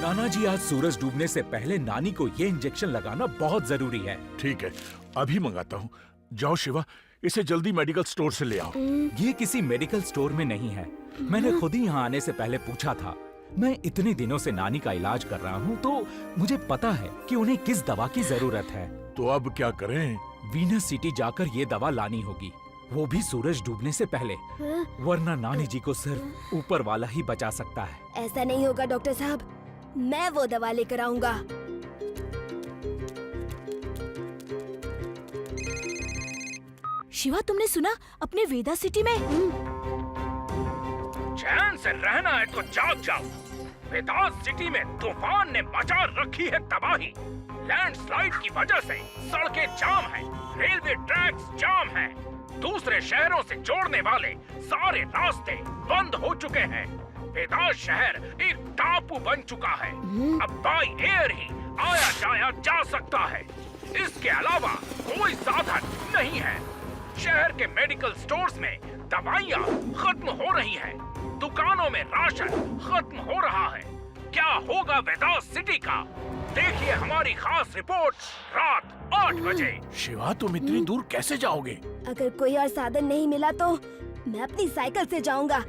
नाना जी, आज सूरज डूबने से पहले नानी को ये इंजेक्शन लगाना बहुत जरूरी है। ठीक है, अभी मंगाता हूँ। जाओ शिवा, इसे जल्दी मेडिकल स्टोर से ले आओ। ये किसी मेडिकल स्टोर में नहीं है। मैंने खुद ही यहाँ आने से पहले पूछा था। मैं इतने दिनों से नानी का इलाज कर रहा हूँ, तो मुझे पता है कि उन्हें किस दवा की जरूरत है। तो अब क्या करें? वीनस सिटी जाकर ये दवा लानी होगी, वो भी सूरज डूबने से पहले, वरना नानी जी को सिर्फ ऊपर वाला ही बचा सकता है। ऐसा नहीं होगा डॉक्टर साहब, मैं वो दवा लेकर आऊंगा। शिवा, तुमने सुना? अपने वेदा सिटी में चैन से रहना है तो जाग जाओ। वेदास सिटी में तूफान ने मचा रखी है तबाही। लैंडस्लाइड की वजह से सड़कें जाम हैं, रेलवे ट्रैक्स जाम हैं, दूसरे शहरों से जोड़ने वाले सारे रास्ते बंद हो चुके हैं। वेदास शहर एक टापू बन चुका है। अब बाई एयर ही आया जाया जा सकता है। इसके अलावा कोई साधन नहीं है। शहर के मेडिकल स्टोर्स में दवाइयाँ खत्म हो रही हैं, दुकानों में राशन खत्म हो रहा है। क्या होगा वेदास सिटी का? देखिए हमारी खास रिपोर्ट रात 8 बजे। शिवा, तुम इतनी दूर कैसे जाओगे? अगर कोई और साधन नहीं मिला तो मैं अपनी साइकिल से जाऊंगा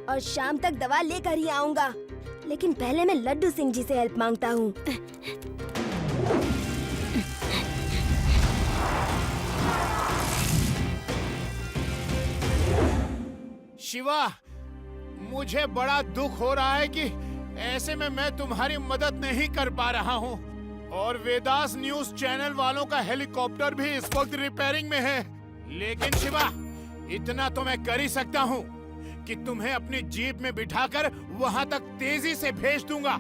और शाम तक दवा लेकर ही आऊंगा। लेकिन पहले मैं लड्डू सिंह जी से हेल्प मांगता हूँ। शिवा, मुझे बड़ा दुख हो रहा है कि ऐसे में मैं तुम्हारी मदद नहीं कर पा रहा हूँ। और वेदास न्यूज चैनल वालों का हेलीकॉप्टर भी इस वक्त रिपेयरिंग में है। लेकिन शिवा, इतना तो मैं कर ही सकता हूँ कि तुम्हें अपनी जीप में बिठाकर वहाँ तक तेजी से भेज दूंगा,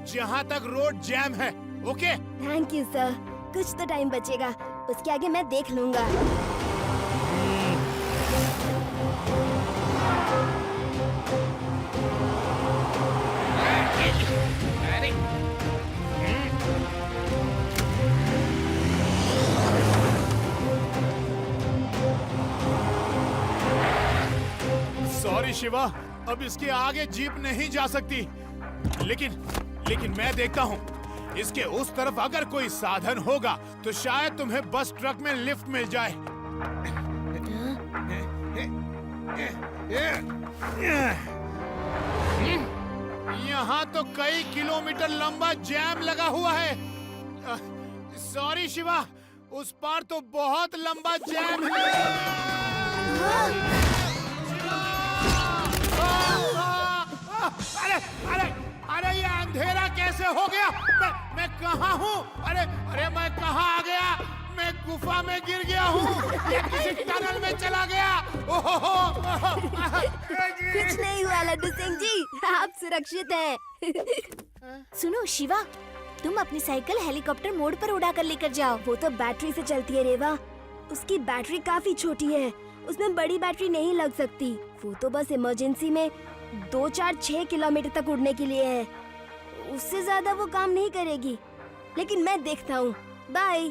जहाँ तक रोड जैम है। ओके? Thank you sir. कुछ तो टाइम बचेगा, उसके आगे मैं देख लूंगा। सॉरी शिवा, अब इसके आगे जीप नहीं जा सकती। लेकिन मैं देखता हूँ, इसके उस तरफ अगर कोई साधन होगा तो शायद तुम्हें बस ट्रक में लिफ्ट मिल जाए। यहाँ तो कई किलोमीटर लंबा जैम लगा हुआ है। सॉरी शिवा, उस पार तो बहुत लंबा जैम है। अरे ये अंधेरा कैसे हो गया? मैं कहाँ हूँ? अरे मैं कहाँ आ गया? मैं गुफा में गिर गया हूँ या किसी टनल में चला गया? कुछ नहीं हुआ लड्डू सिंह जी, आप सुरक्षित हैं। सुनो शिवा, तुम अपनी साइकिल हेलीकॉप्टर मोड पर उड़ा कर लेकर जाओ। वो तो बैटरी से चलती है रेवा, उसकी बैटरी काफी छोटी है, उसमें बड़ी बैटरी नहीं लग सकती। वो तो बस इमरजेंसी में 2, 4, 6 किलोमीटर तक उड़ने के लिए है, उससे ज्यादा वो काम नहीं करेगी। लेकिन मैं देखता हूँ। बाय।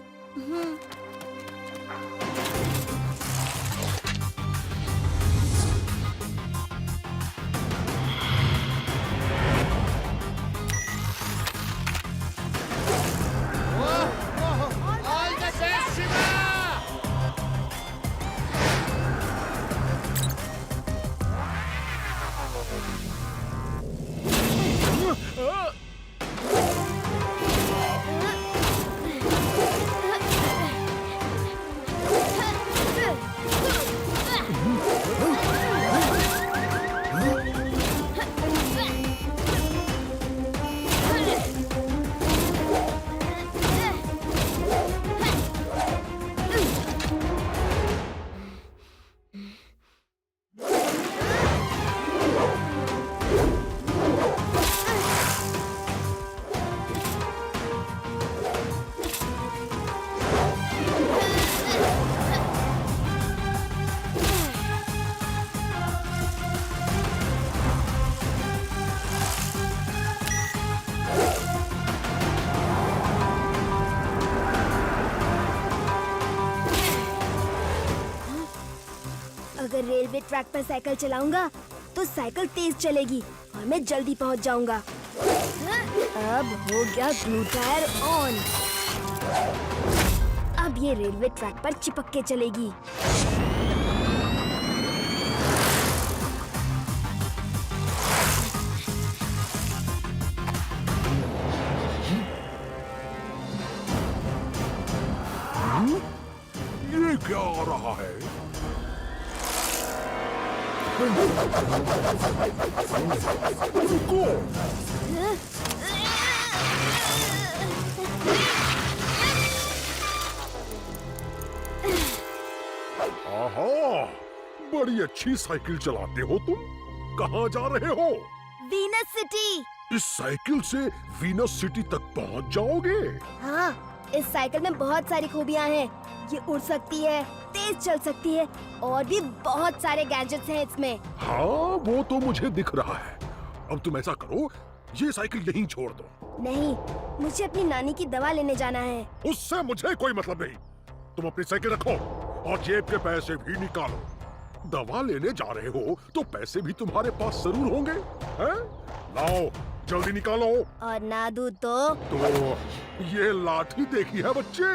अगर रेलवे ट्रैक पर साइकिल चलाऊंगा तो साइकिल तेज चलेगी और मैं जल्दी पहुंच जाऊंगा। अब हो गया ग्लू टायर ऑन। अब ये रेलवे ट्रैक पर चिपक के चलेगी। ये क्या आ रहा है? रुको! आहा, बड़ी अच्छी साइकिल चलाते हो तुम। कहाँ जा रहे हो? Venus city. इस साइकिल से वीनस सिटी तक पहुँच जाओगे? हाँ, इस साइकिल में बहुत सारी खूबियाँ हैं। ये उड़ सकती है, तेज चल सकती है और भी बहुत सारे गैजेट्स हैं इसमें। हाँ, वो तो मुझे दिख रहा है। अब तुम ऐसा करो, ये साइकिल यहीं छोड़ दो। नहीं, मुझे अपनी नानी की दवा लेने जाना है। उससे मुझे कोई मतलब नहीं। तुम अपनी साइकिल रखो और जेब के पैसे भी निकालो। दवा लेने जा रहे हो तो पैसे भी तुम्हारे पास जरूर होंगे, हैं? लाओ, जल्दी निकालो। और ना दूं तो ये लाठी देखी है बच्चे?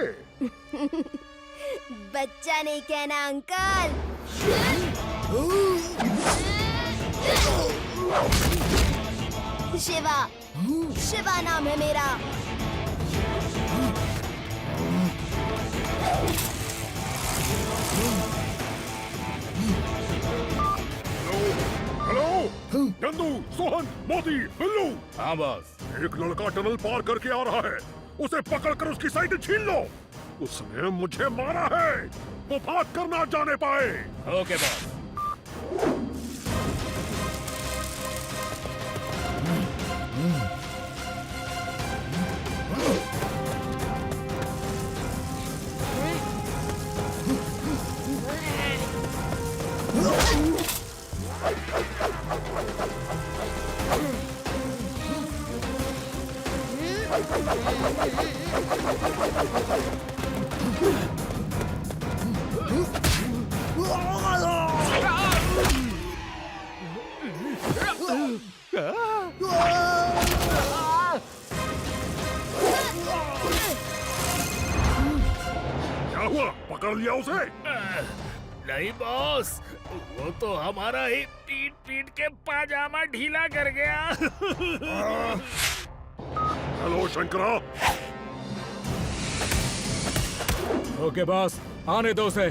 बच्चा नहीं कहना अंकल। शिवा, शिवा नाम है मेरा। हेलो, नंदू, सोहन, मोदी, बिल्लू। हाँ बॉस। एक लड़का टनल पार करके आ रहा है। उसे पकड़कर उसकी साइकिल छीन लो। उसने मुझे मारा है, वो भाग कर ना जाने पाए। Okay boss. क्या हुआ? पकड़ लिया उसे? नहीं बॉस, वो तो हमारा ही पीट पीट के पाजामा ढीला कर गया। हेलो शंकरा। ओके बॉस, आने दो उसे।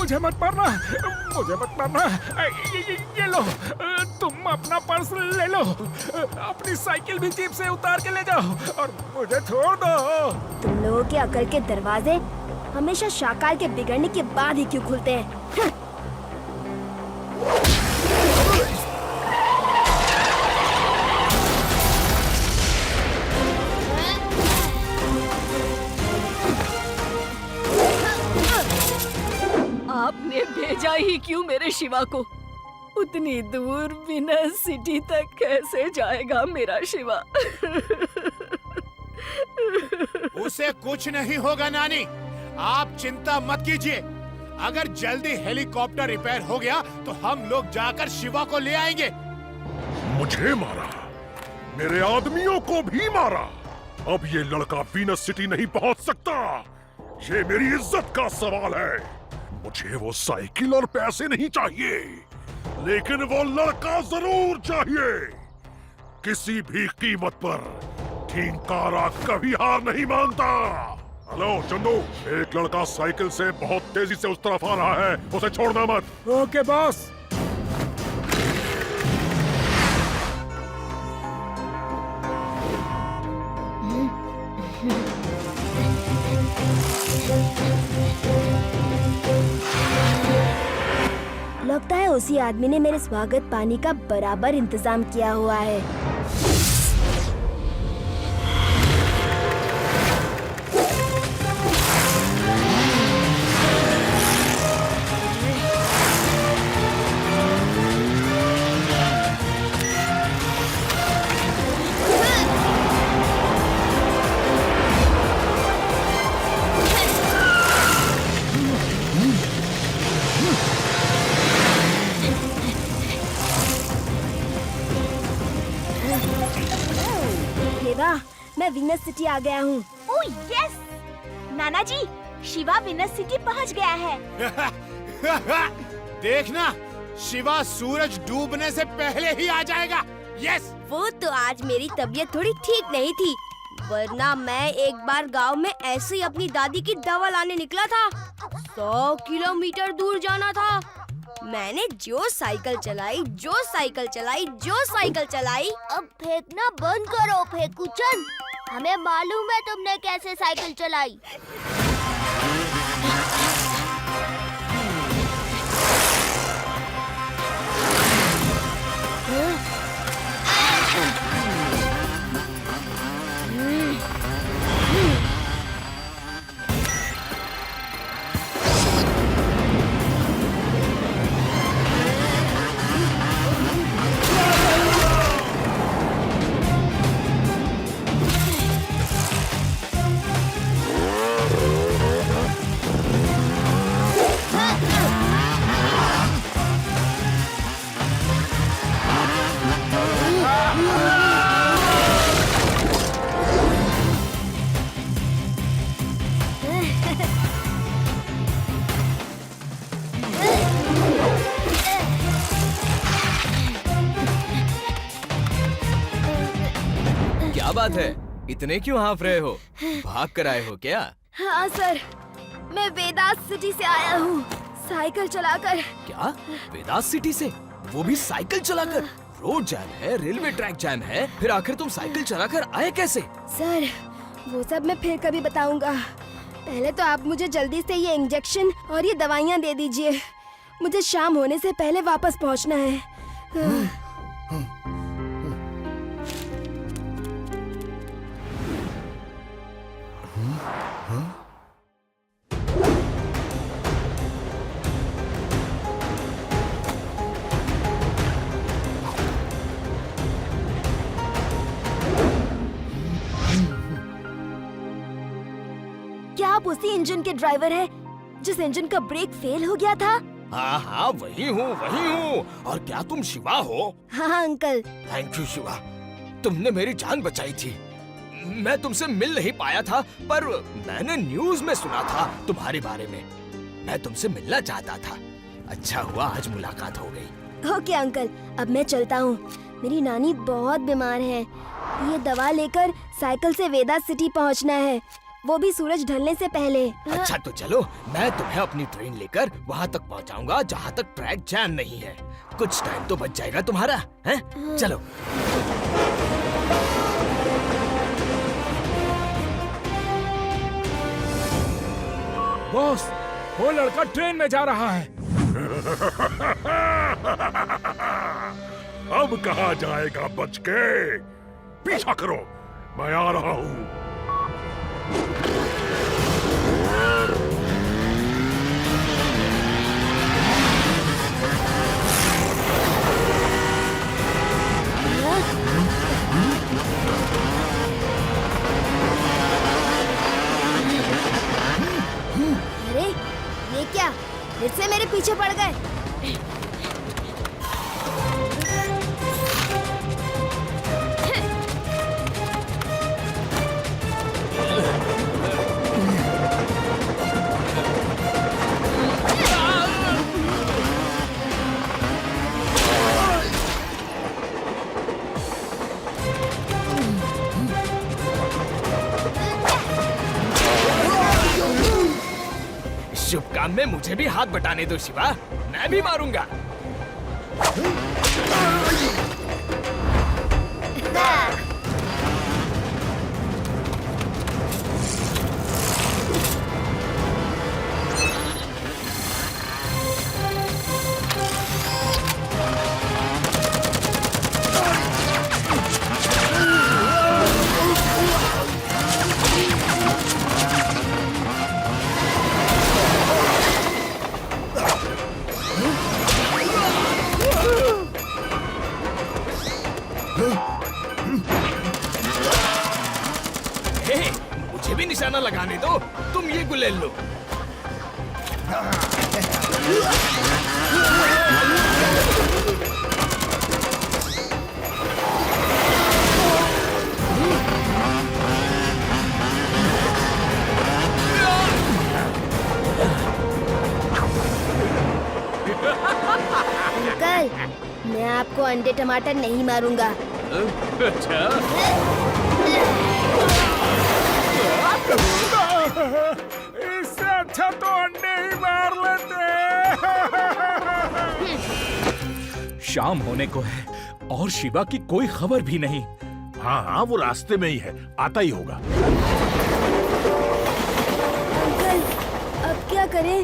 मुझे मत मारना, मुझे मत मारना। ये लो, तुम अपना पर्स ले लो, अपनी साइकिल भी जीप से उतार के ले जाओ और मुझे छोड़ दो। तुम लोगों के अकल के दरवाजे हमेशा शाकाल के बिगड़ने के बाद ही क्यों खुलते हैं? आपने भेजा ही क्यों मेरे शिवा को? उतनी दूर बिना सिटी तक कैसे जाएगा मेरा शिवा? उसे कुछ नहीं होगा नानी, आप चिंता मत कीजिए। अगर जल्दी हेलीकॉप्टर रिपेयर हो गया तो हम लोग जाकर शिवा को ले आएंगे। मुझे मारा, मेरे आदमियों को भी मारा। अब ये लड़का वीनस सिटी नहीं पहुंच सकता। ये मेरी इज्जत का सवाल है। मुझे वो साइकिल और पैसे नहीं चाहिए, लेकिन वो लड़का जरूर चाहिए, किसी भी कीमत पर। किंकारा कभी हार नहीं मानता। हेलो चंदू, एक लड़का साइकिल से बहुत तेजी से उस तरफ आ रहा है, उसे छोड़ना मत। Okay boss. लगता है उसी आदमी ने मेरे स्वागत पानी का बराबर इंतजाम किया हुआ है। मैं वीनस सिटी आ गया हूँ। Oh yes! नाना जी, शिवा वीनस सिटी पहुँच गया है। देखना, शिवा सूरज डूबने से पहले ही आ जाएगा। यस! वो तो आज मेरी तबीयत थोड़ी ठीक नहीं थी, वरना मैं एक बार गांव में ऐसे ही अपनी दादी की दवा लाने निकला था। 100 किलोमीटर दूर जाना था। मैंने जो साइकिल चलाई, अब फेंकना बंद करो फेंकुचन। हमें मालूम है तुमने कैसे साइकिल चलाई। क्या बात है, इतने क्यों हाँफ रहे हो? भाग कर आए हो क्या? हाँ सर, मैं वेदास सिटी से आया हूँ, साइकिल चलाकर। क्या? वेदास सिटी से? वो भी साइकिल चलाकर? रोड जैम है, रेलवे ट्रैक जैम है, फिर आखिर तुम साइकिल चलाकर आए कैसे? सर, वो सब मैं फिर कभी बताऊंगा। पहले तो आप मुझे जल्दी से ये इंजेक्शन और ये दवाइयाँ दे दीजिए। मुझे शाम होने से पहले वापस पहुँचना है। क्या आप उसी इंजन के ड्राइवर हैं जिस इंजन का ब्रेक फेल हो गया था? हाँ हाँ, वही हूँ। और क्या तुम शिवा हो? हाँ अंकल। थैंक यू शिवा, तुमने मेरी जान बचाई थी। मैं तुमसे मिल नहीं पाया था, पर मैंने न्यूज़ में सुना था तुम्हारे बारे में। मैं तुमसे मिलना चाहता था। अच्छा हुआ आज मुलाकात हो गई। ओके अंकल, अब मैं चलता हूँ। मेरी नानी बहुत बीमार है। ये दवा लेकर साइकिल से वेदास सिटी पहुँचना है। वो भी सूरज ढलने से पहले। अच्छा तो चलो, मैं तुम्हें अपनी ट्रेन लेकर वहाँ तक पहुँचाऊंगा जहाँ तक ट्रैक जैम नहीं है। कुछ टाइम तो बच जाएगा तुम्हारा, हैं? चलो। बॉस, वो लड़का ट्रेन में जा रहा है। अब कहाँ जाएगा बच के? पीछा करो, मैं आ रहा हूँ। अरे ये क्या, फिर से मेरे पीछे पड़ गए। शुभ काम में मुझे भी हाथ बटाने दो शिवा, मैं भी मारूंगा। हे, मुझे भी निशाना लगाने दो, तुम ये गुलेल लो। अंकल, मैं आपको अंडे टमाटर नहीं मारूंगा। इससे अच्छा तो अंडे ही मार लेते। शाम होने को है और शिवा की कोई खबर भी नहीं। हाँ हाँ, वो रास्ते में ही है, आता ही होगा। अंकल, अब क्या करें?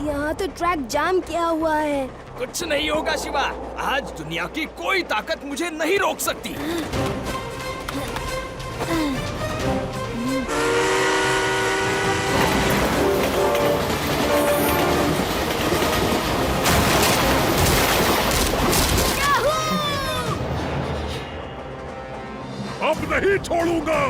यहाँ तो ट्रैक जाम किया हुआ है। कुछ नहीं होगा शिवा, आज दुनिया की कोई ताकत मुझे नहीं रोक सकती। अब नहीं छोड़ूंगा।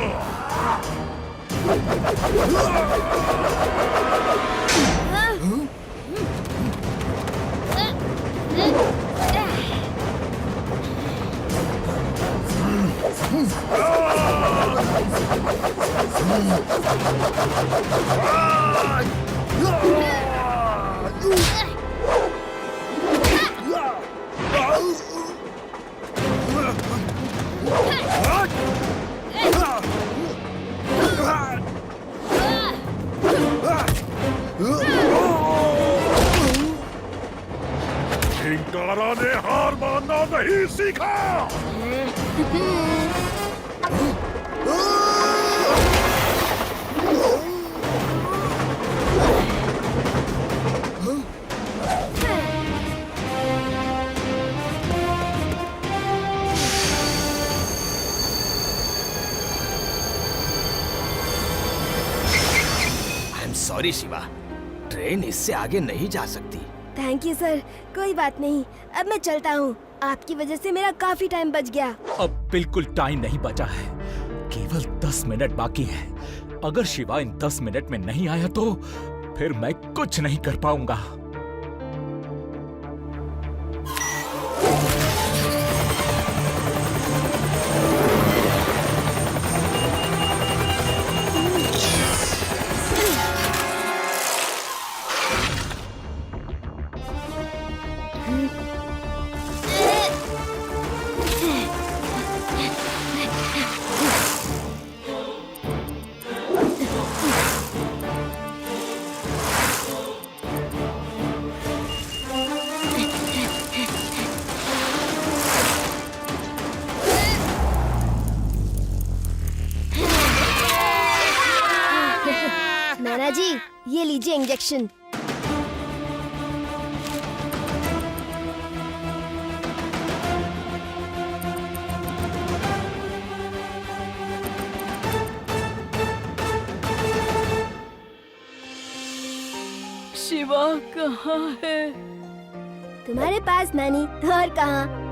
किंकारा ने हार मानना नहीं सीखा। सॉरी शिवा, ट्रेन इससे आगे नहीं जा सकती। थैंक यू सर, कोई बात नहीं। अब मैं चलता हूँ, आपकी वजह से मेरा काफी टाइम बच गया। अब बिल्कुल टाइम नहीं बचा है, केवल 10 मिनट बाकी है। अगर शिवा इन 10 मिनट में नहीं आया तो फिर मैं कुछ नहीं कर पाऊंगा। लीजिए इंजेक्शन। शिवा कहाँ है? तुम्हारे पास नानी, और कहाँ?